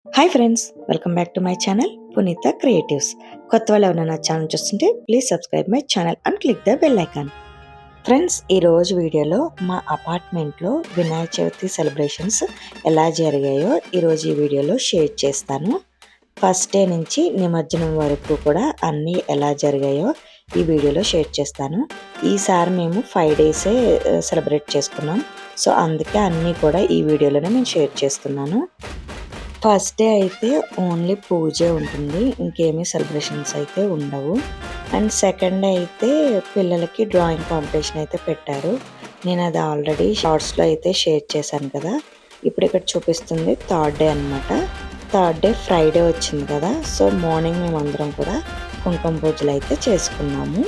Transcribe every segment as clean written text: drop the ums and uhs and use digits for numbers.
Hi friends, welcome back to my channel పునీత creatives. కొత్త వాళ్ళు ఎవరైనా నా ఛానల్ చూస్తుంటే please subscribe my channel and click the bell icon. Friends, ఈరోజు వీడియోలో మా అపార్ట్మెంట్లో వినాయక చవితి సెలబ్రేషన్స్ ఎలా జరిగాయో ఈరోజు ఈ వీడియోలో షేర్ చేస్తాను. ఫస్ట్ డే నుంచి నిమజ్జనం వరకు కూడా అన్నీ ఎలా జరిగాయో ఈ వీడియోలో షేర్ చేస్తాను. ఈసారి మేము 5 డేసే సెలబ్రేట్ చేసుకున్నాం. సో అందుకే అన్నీ కూడా ఈ వీడియోలోనే నేను షేర్ చేస్తున్నాను. ఫస్ట్ డే అయితే ఓన్లీ పూజే ఉంటుంది, ఇంకేమీ సెలబ్రేషన్స్ అయితే ఉండవు. అండ్ సెకండ్ డే అయితే పిల్లలకి డ్రాయింగ్ కాంపిటీషన్ అయితే పెట్టారు. నేను అది ఆల్రెడీ షార్ట్స్లో అయితే షేర్ చేశాను కదా. ఇప్పుడు ఇక్కడ చూపిస్తుంది థర్డ్ డే అనమాట. థర్డ్ డే ఫ్రైడే వచ్చింది కదా, సో మార్నింగ్ మేమందరం కూడా కుంకుమ పూజలు అయితే చేసుకున్నాము.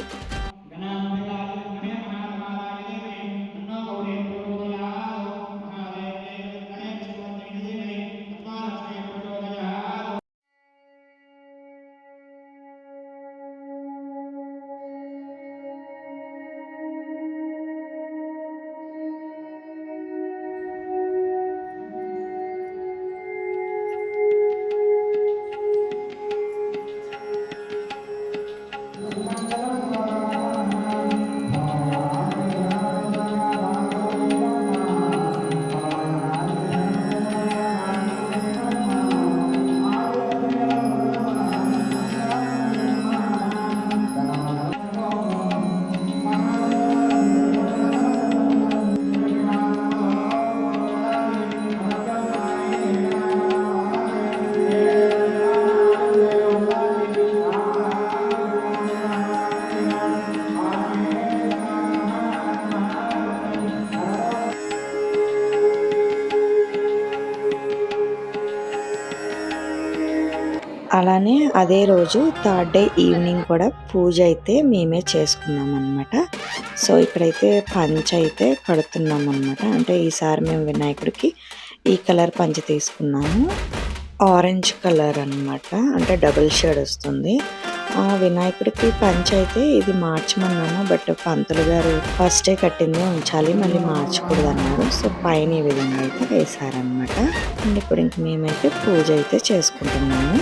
అలానే అదే రోజు థర్డ్ డే ఈవినింగ్ కూడా పూజ అయితే మేమే చేసుకున్నాం అనమాట. సో ఇక్కడైతే పంచ అయితే కడుతున్నాం అనమాట. అంటే ఈసారి మేము వినాయకుడికి ఈ కలర్ పంచ తీసుకున్నాము, ఆరెంజ్ కలర్ అనమాట. అంటే డబుల్ షేడ్ వస్తుంది. వినాయకుడికి పంచ అయితే ఇది మార్చమన్నాను, బట్ పంతులు గారు ఫస్ట్ డే కట్టింది ఉంచాలి, మళ్ళీ మార్చకూడదు అన్నారు. సో పైన ఈ విధంగా అయితే వేసారనమాట. అండ్ ఇప్పుడు ఇంక మేమైతే పూజ అయితే చేసుకుంటున్నాము.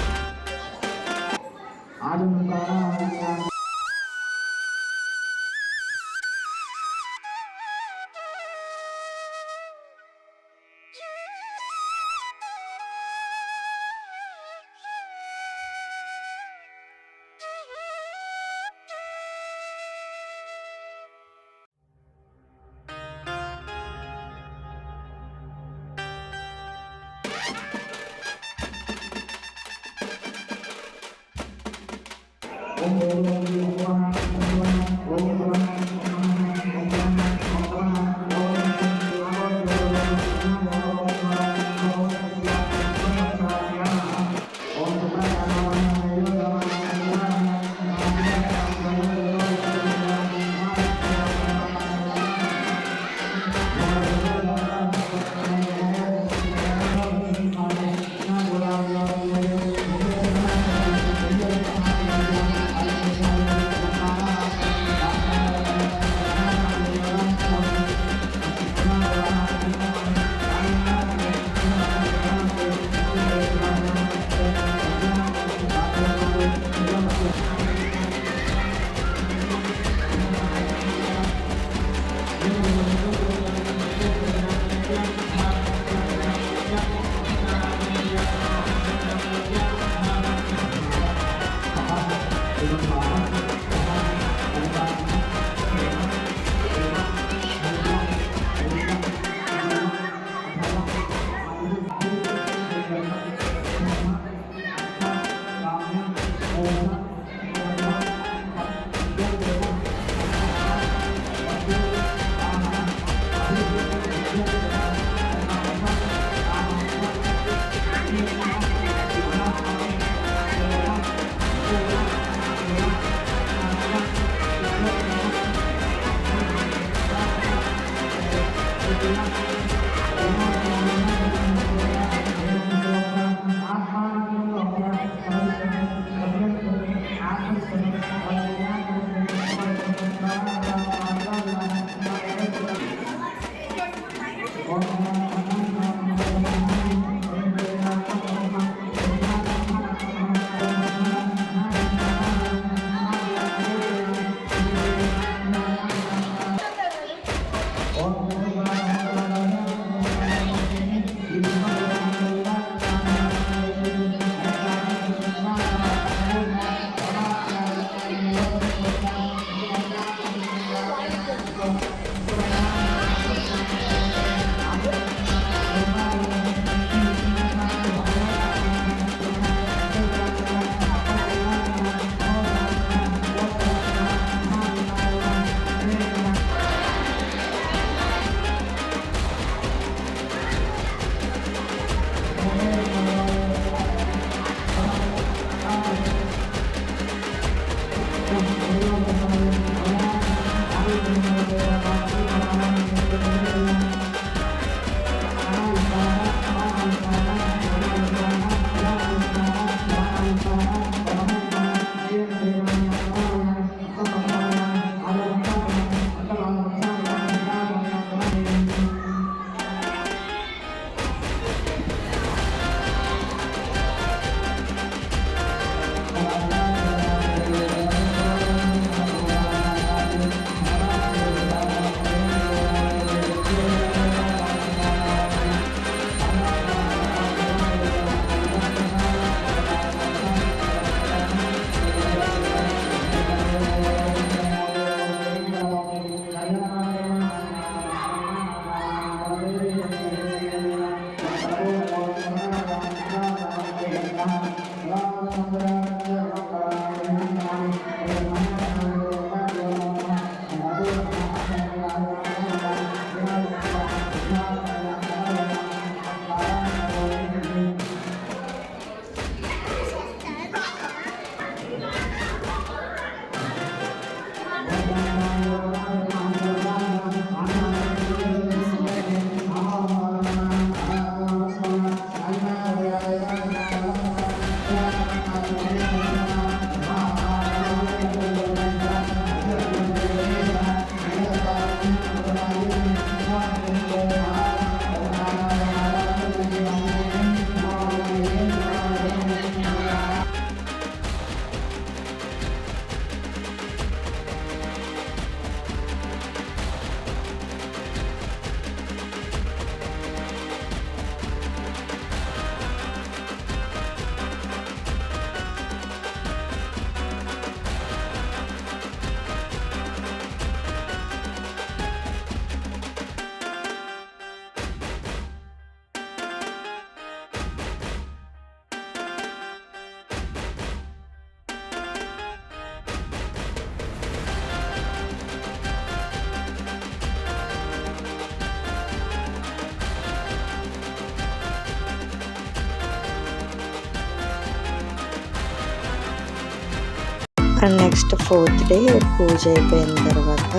అండ్ నెక్స్ట్ 4th డే పూజ అయిపోయిన తర్వాత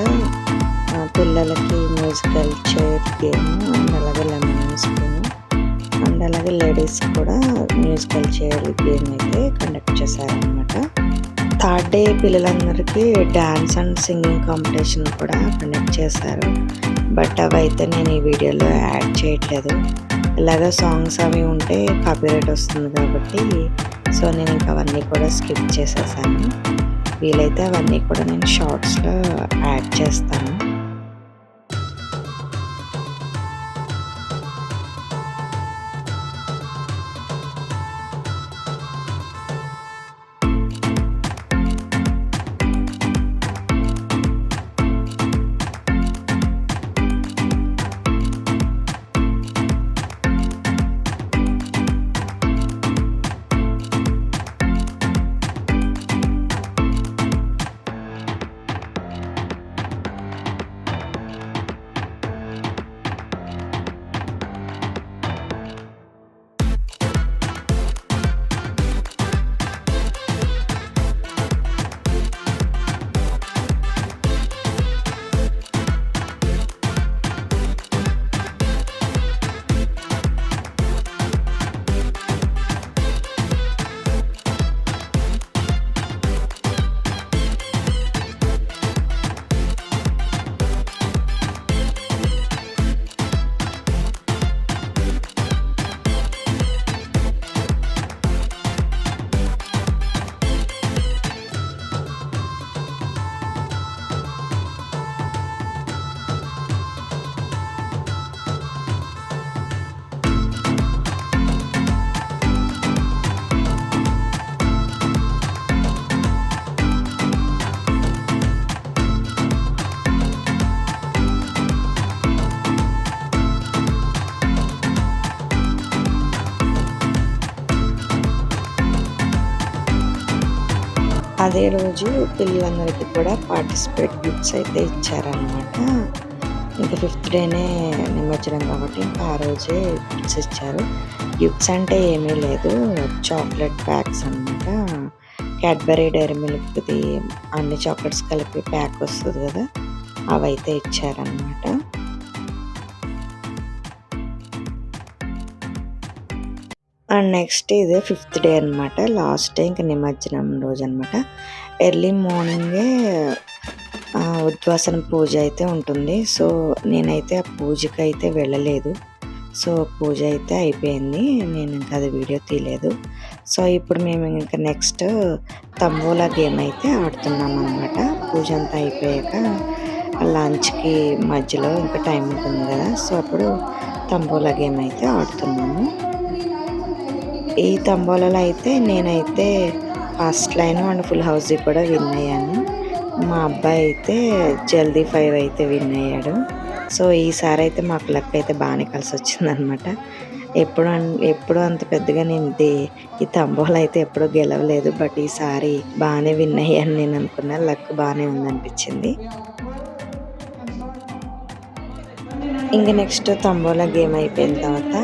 పిల్లలకి మ్యూజికల్ చైర్ గేమ్ అండ్ అలాగే లెమన్ స్పూన్ అండ్ అలాగే లేడీస్ కూడా మ్యూజికల్ చైర్ గేమ్ అయితే కండక్ట్ చేశారనమాట. 3rd డే పిల్లలందరికీ డ్యాన్స్ అండ్ సింగింగ్ కాంపిటీషన్ కూడా కండక్ట్ చేశారు. బట్ అవైతే నేను ఈ వీడియోలో యాడ్ చేయట్లేదు. ఇలాగ సాంగ్స్ అవి ఉంటే కాపీరైట్ వస్తుంది కాబట్టి సో నేను ఇంకా అవన్నీ కూడా స్కిప్ చేసేసాను. వీలైతే అవన్నీ కూడా నేను షార్ట్స్లో యాడ్ చేస్తాను. అదే రోజు పిల్లలందరికీ కూడా పార్టిసిపేట్ గిఫ్ట్స్ అయితే ఇచ్చారనమాట. ఇంకా 5th డేనే నిమజ్జనం కాబట్టి ఇంకా ఆ రోజే గిఫ్ట్స్ ఇచ్చారు. గిఫ్ట్స్ అంటే ఏమీ లేదు, చాక్లెట్ ప్యాక్స్ అనమాట. క్యాడ్బరీ డైరీ మిల్క్ది అన్ని చాక్లెట్స్ కలిపి ప్యాక్ వస్తుంది కదా, అవైతే ఇచ్చారనమాట. అండ్ నెక్స్ట్ ఇదే 5th డే అనమాట, లాస్ట్ డే ఇంకా నిమజ్జనం రోజు అనమాట. ఎర్లీ మార్నింగే ఉద్వాసన పూజ అయితే ఉంటుంది. సో నేనైతే ఆ పూజకి అయితే వెళ్ళలేదు. సో పూజ అయితే అయిపోయింది, నేను ఇంకా అది వీడియో తీయలేదు. సో ఇప్పుడు మేము ఇంకా నెక్స్ట్ తంబోలా గేమ్ అయితే ఆడుతున్నాం అనమాట. పూజ అంతా అయిపోయాక లంచ్కి మధ్యలో ఇంకా టైం ఉంటుంది కదా, సో అప్పుడు తంబోలా గేమ్ అయితే ఆడుతున్నాము. ఈ తంబోలాలో అయితే నేనైతే first line and full house కూడా విన్ అయ్యాను. మా అబ్బాయి అయితే జల్దీ 5 అయితే విన్ అయ్యాడు. సో ఈసారి అయితే మాకు లక్ అయితే బాగానే కలిసి వచ్చిందనమాట. ఎప్పుడు అంత పెద్దగా నేను ఈ తంబోలా అయితే ఎప్పుడూ గెలవలేదు, బట్ ఈసారి బాగానే విన్ అయ్యాను నేను అనుకున్నా. లక్ బాగానే ఉందనిపించింది. ఇంకా నెక్స్ట్ తంబోలా గేమ్ అయిపోయిన తర్వాత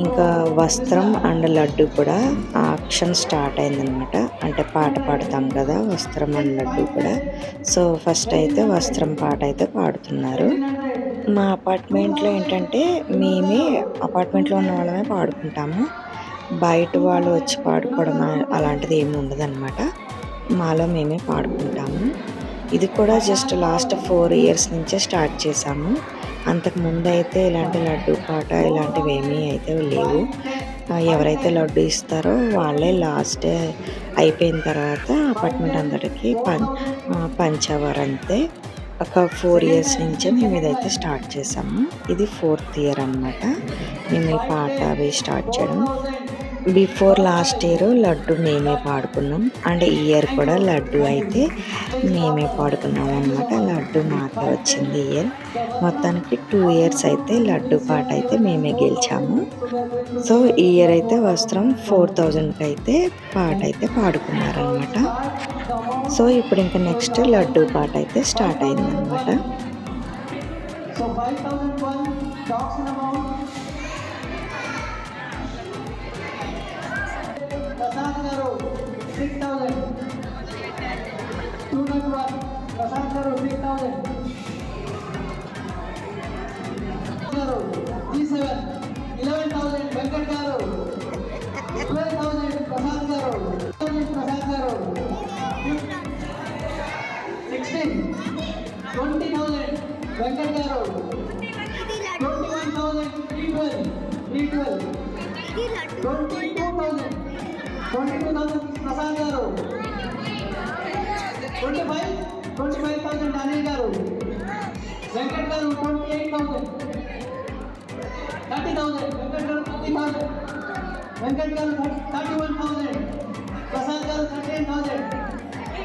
ఇంకా వస్త్రం అండ్ లడ్డు కూడా యాక్షన్ స్టార్ట్ అయిందనమాట. అంటే పాట పాడతాం కదా, వస్త్రం అండ్ లడ్డు కూడా. సో ఫస్ట్ అయితే వస్త్రం పాట అయితే పాడుతున్నారు. మా అపార్ట్మెంట్లో ఏంటంటే మేమే అపార్ట్మెంట్లో ఉన్న వాళ్ళమే పాడుకుంటాము. బయట వాళ్ళు వచ్చి పాడుకోవడం అలాంటిది ఏమి ఉండదన్నమాట. మాలో మేమే పాడుకుంటాము. ఇది కూడా జస్ట్ లాస్ట్ 4 ఇయర్స్ నుంచే స్టార్ట్ చేశాము. అంతకుముందయితే ఇలాంటి లడ్డూ పాట ఇలాంటివేమీ అయితే లేవు. ఎవరైతే లడ్డు ఇస్తారో వాళ్ళే లాస్ట్ అయిపోయిన తర్వాత అపార్ట్మెంట్ అందరికి పంచేవారంతే. ఒక 4 ఇయర్స్ నుంచే మేము ఇదైతే స్టార్ట్ చేసాము. ఇది 4th ఇయర్ అనమాట మేము ఈ పాట అవి స్టార్ట్ చేయడం. బిఫోర్ లాస్ట్ ఇయర్ లడ్డు మేమే పాడుకున్నాం. అండ్ ఈ ఇయర్ కూడా లడ్డు అయితే మేమే పాడుకున్నాం అనమాట. లడ్డు మాకే వచ్చింది ఈ ఇయర్. మొత్తానికి 2 ఇయర్స్ అయితే లడ్డు పాట అయితే మేమే గెలిచాము. సో ఈ ఇయర్ అయితే వస్త్రం 4000కి అయితే పాట అయితే పాడుకున్నారనమాట. సో ఇప్పుడు ఇంకా నెక్స్ట్ లడ్డు పాట అయితే స్టార్ట్ అయిందనమాట. వెంకట్ గారు 12,000 ప్రసాద్ గారు 20,000 వెంకట్ గారు 21,000 22,000 ప్రసాద్ గారు 25,000 అనిల్ గారు వెంకట్ గారు 28,000 30,000 వెంకట్ గారు 50,000 వెంకట్ గారు 31,000 ప్రసాద్ గారు 38,000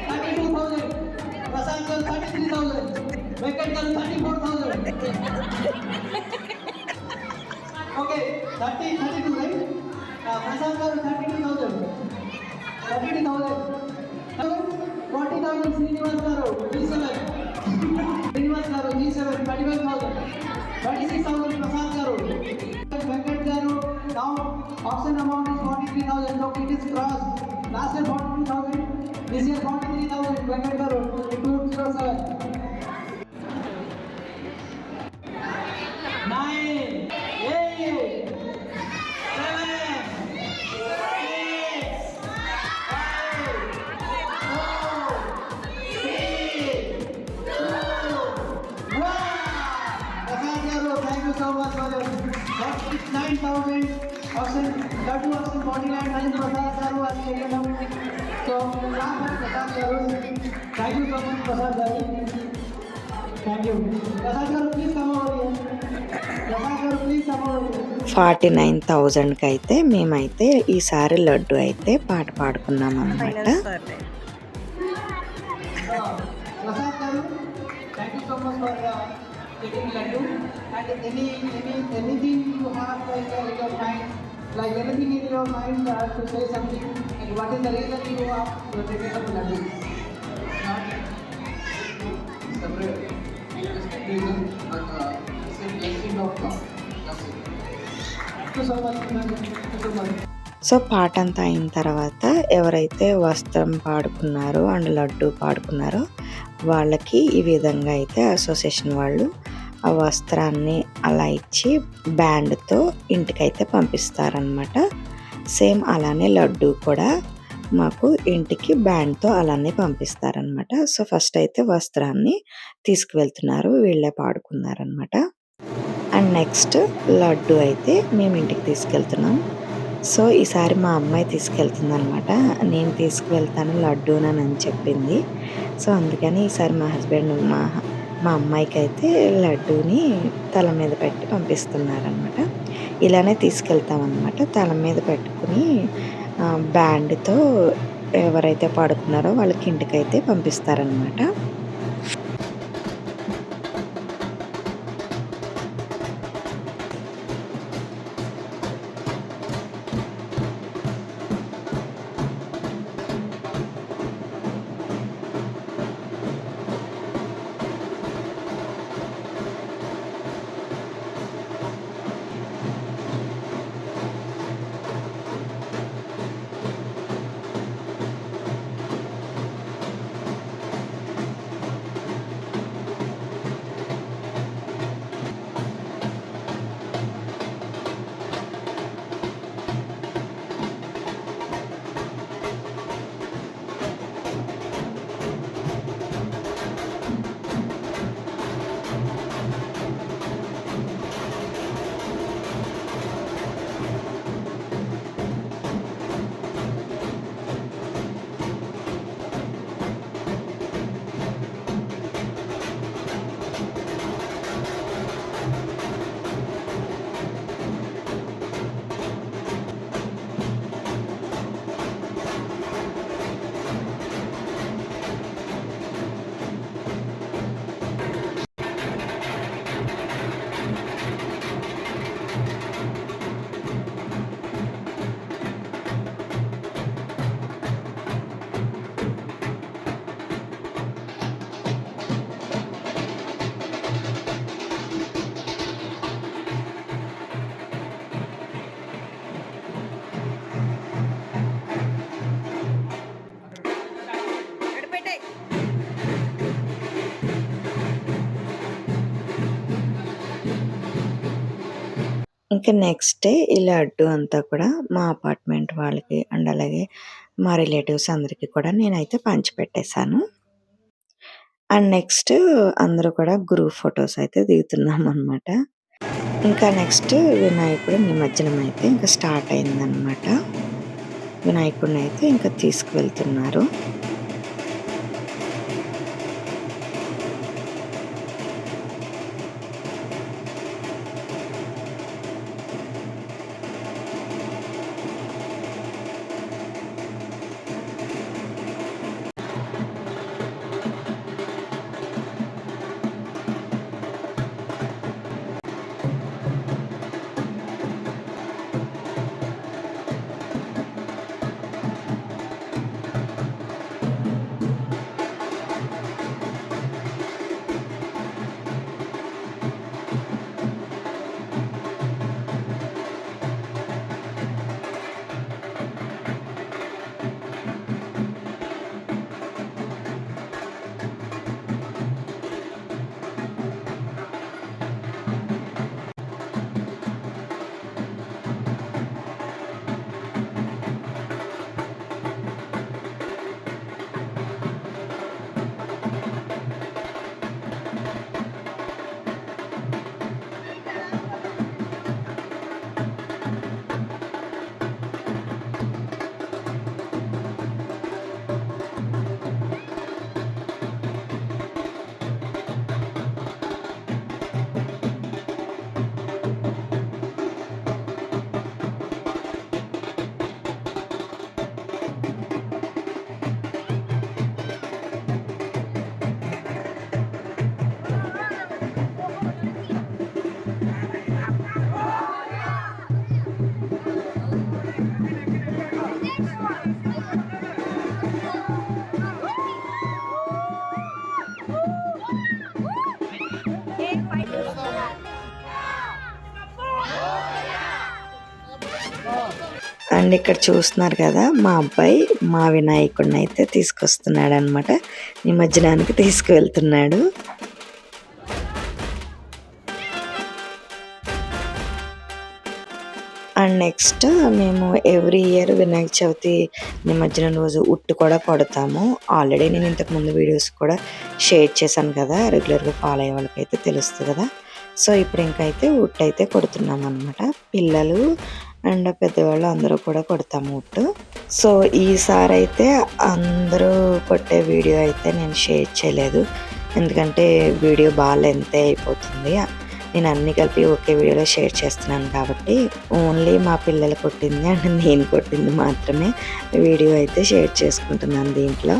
32,000 ప్రసాద్ గారు 33,000 వెంకట్ గారు 34,000 ఓకే 32 రైట్ ప్రసాద్ గారు 32,000 40,000 శ్రీనివాస్ గారు G7 25,000 26,000 ప్రసాద్ గారు వెంకట్ గారు now auction amount is 43,000 so it is cross last year 42,000 this year 43,000 Venkat గారు 207 9,000 auction, that was auction 49 and Prasad Garu has taken up. So, last one Prasad Garu. Thank you so much Prasad Garu. Thank you. Prasad Garu, please come over here. Prasad Garu, please come over here. 49,000కి అయితే మేమైతే ఈసారి లడ్డు అయితే పాట పాడుకున్నాం అన్నమాట. Prasad Garu, thank you so much for taking laddu and anything you have like in your mind, like anything in your mind to say something, and what is the reason you are taking up laddu? Not separate reason, but it's a blessing of God. That's it. Thank you so much. Thank you so much. So పాట అంతా అయిన తర్వాత ఎవరైతే వస్త్రం పాడుకున్నారో and laddu పాడుకున్నారో వాళ్ళకి ఈ విధంగా అయితే అసోసియేషన్ వాళ్ళు ఆ వస్త్రాన్ని అలా ఇచ్చి బ్యాండ్తో ఇంటికైతే పంపిస్తారనమాట. సేమ్ అలానే లడ్డు కూడా మాకు ఇంటికి బ్యాండ్తో అలానే పంపిస్తారనమాట. సో ఫస్ట్ అయితే వస్త్రాన్ని తీసుకువెళ్తున్నారు, వీళ్ళే పాడుకున్నారనమాట. అండ్ నెక్స్ట్ లడ్డు అయితే మేము ఇంటికి తీసుకెళ్తున్నాం. సో ఈసారి మా అమ్మాయి తీసుకెళ్తుంది అనమాట. నేను తీసుకువెళ్తాను లడ్డూనని చెప్పింది. సో అందుకని ఈసారి మా హస్బెండ్ మా అమ్మాయికి అయితే లడ్డూని తల మీద పెట్టి పంపిస్తున్నారనమాట. ఇలానే తీసుకెళ్తామన్నమాట. తల మీద పెట్టుకుని బ్యాండ్తో ఎవరైతే పాడుకున్నారో వాళ్ళకి ఇంటికైతే పంపిస్తారనమాట. ఇంకా నెక్స్ట్ డే ఈ లడ్డు అంతా కూడా మా అపార్ట్మెంట్ వాళ్ళకి అండ్ అలాగే మా రిలేటివ్స్ అందరికీ కూడా నేనైతే పంచిపెట్టేశాను. అండ్ నెక్స్ట్ అందరూ కూడా గ్రూప్ ఫొటోస్ అయితే దిగుతున్నాం అనమాట. ఇంకా నెక్స్ట్ వినాయకుడు నిమజ్జనం అయితే ఇంకా స్టార్ట్ అయిందనమాట. వినాయకుడిని అయితే ఇంకా తీసుకువెళ్తున్నారు. అండ్ ఇక్కడ చూస్తున్నారు కదా మా అబ్బాయి మా వినాయకుడిని అయితే తీసుకొస్తున్నాడు అనమాట. నిమజ్జనానికి తీసుకువెళ్తున్నాడు. అండ్ నెక్స్ట్ మేము ఎవ్రీ ఇయర్ వినాయక చవితి నిమజ్జనం రోజు ఉట్టు కూడా కొడతాము. ఆల్రెడీ నేను ఇంతకు ముందు వీడియోస్ కూడా షేర్ చేశాను కదా, రెగ్యులర్గా ఫాలో అయ్యే వాళ్ళకైతే తెలుస్తుంది కదా. సో ఇప్పుడు ఇంకైతే ఉట్టు అయితే కొడుతున్నాం అనమాట. పిల్లలు అండ్ పెద్దవాళ్ళు అందరూ కూడా కొడతాము ఉట్టు. సో ఈసారి అయితే అందరూ కొట్టే వీడియో అయితే నేను షేర్ చేయలేదు, ఎందుకంటే వీడియో బాగా లెంత్ అయిపోతుంది. నేను అన్ని కలిపి ఒకే వీడియోలో షేర్ చేస్తున్నాను కాబట్టి ఓన్లీ మా పిల్లలు కొట్టింది అండ్ నేను కొట్టింది మాత్రమే వీడియో అయితే షేర్ చేసుకుంటున్నాను దీంట్లో.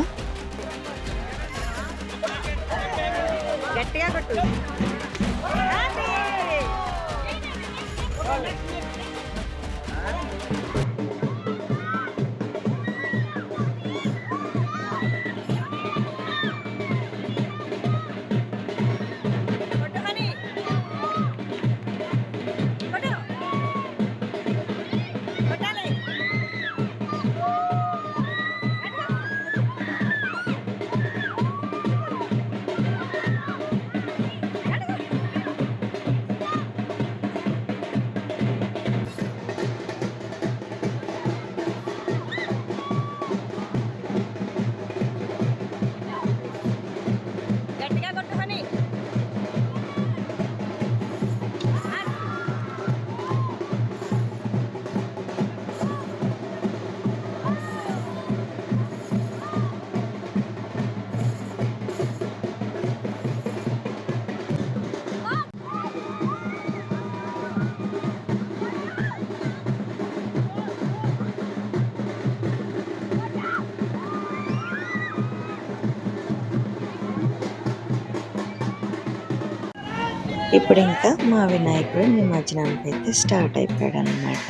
ఇప్పుడు ఇంకా మా వినాయకుడు నిమజ్జనానికి అయితే స్టార్ట్ అయిపోయాడు అనమాట.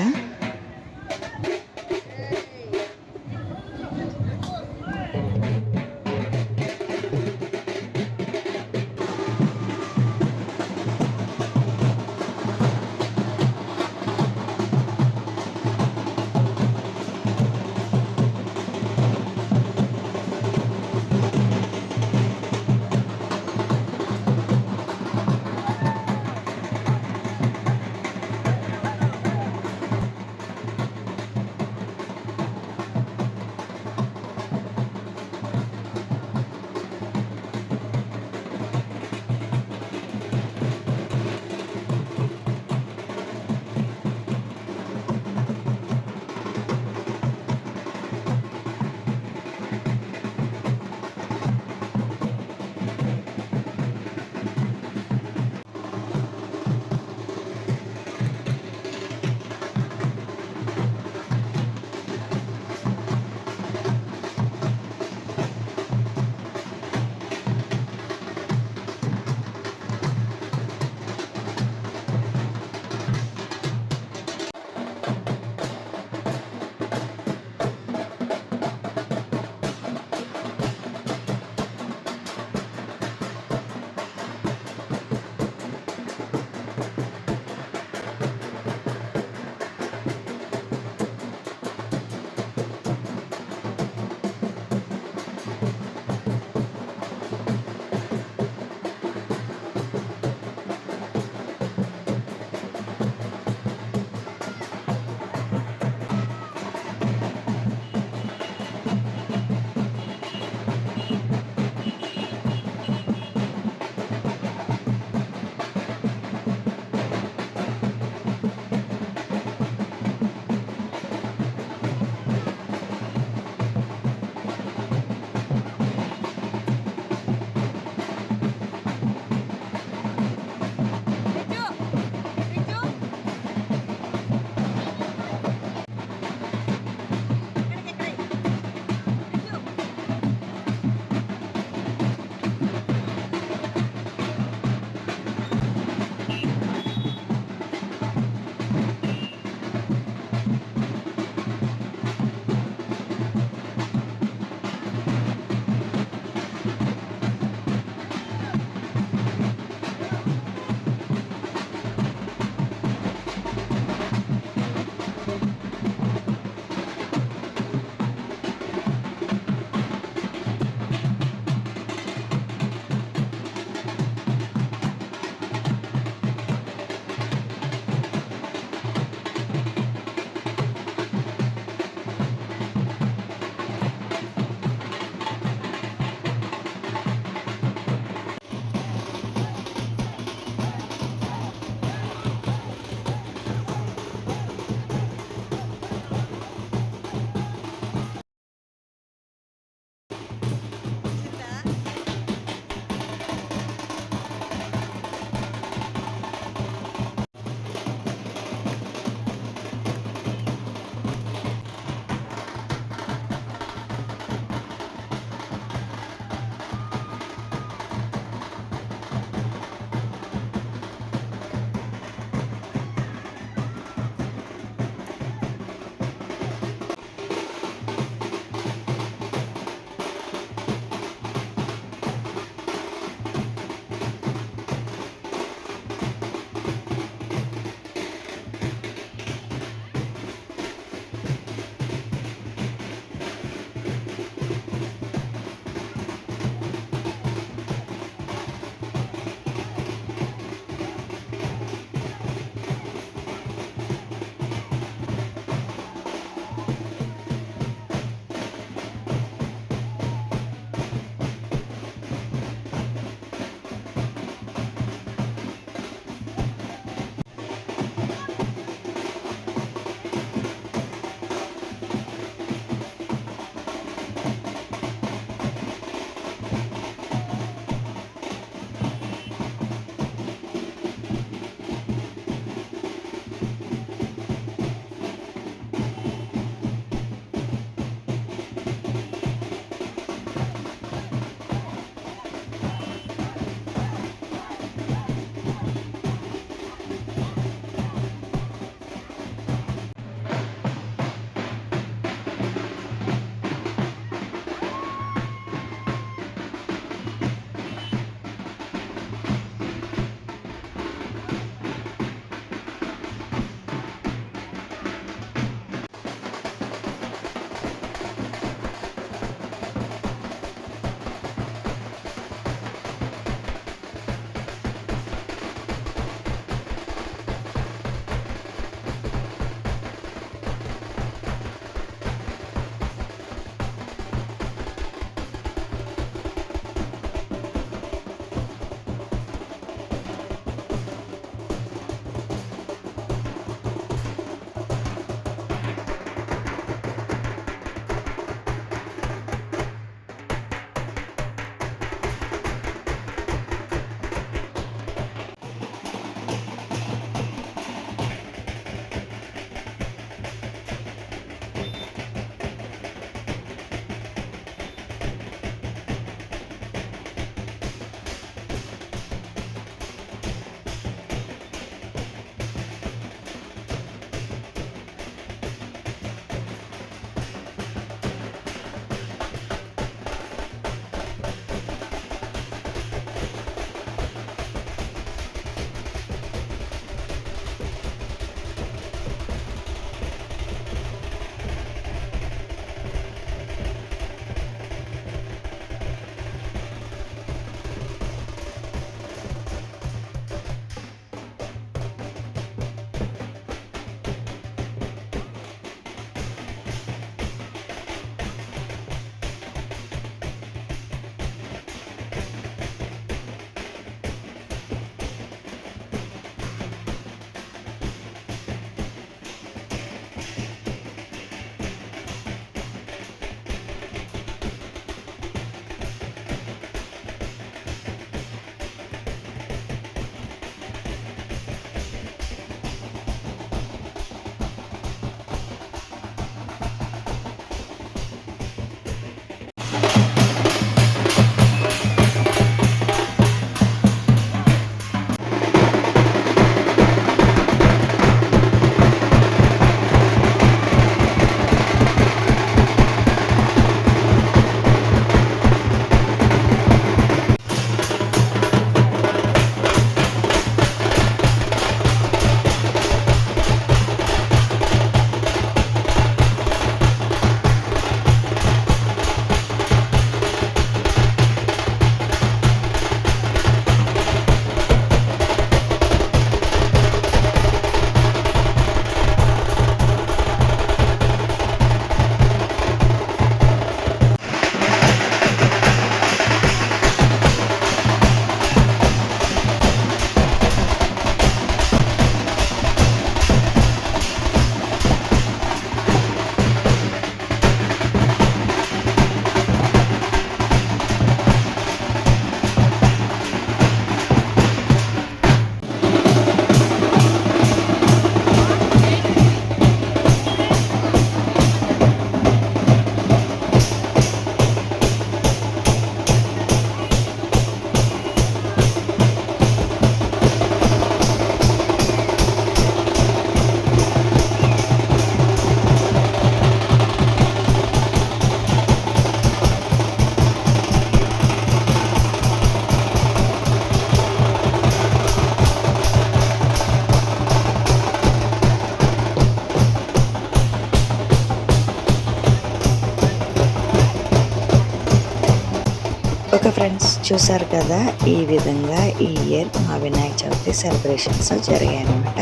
ఓకే ఫ్రెండ్స్, చూసారు కదా, ఈ విధంగా ఈ ఇయర్ మా వినాయక చవితి సెలబ్రేషన్స్ జరిగాయన్నమాట.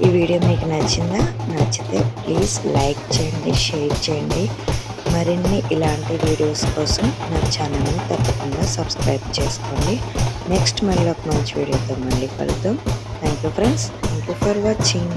ఈ వీడియో మీకు నచ్చిందా? నచ్చితే ప్లీజ్ లైక్ చేయండి, షేర్ చేయండి. మరిన్ని ఇలాంటి వీడియోస్ కోసం నా ఛానల్ని తప్పకుండా సబ్స్క్రైబ్ చేసుకోండి. నెక్స్ట్ మళ్ళీ ఒక మంచి వీడియోతో మళ్ళీ కలుద్దాం. Thank you friends, thank you for watching.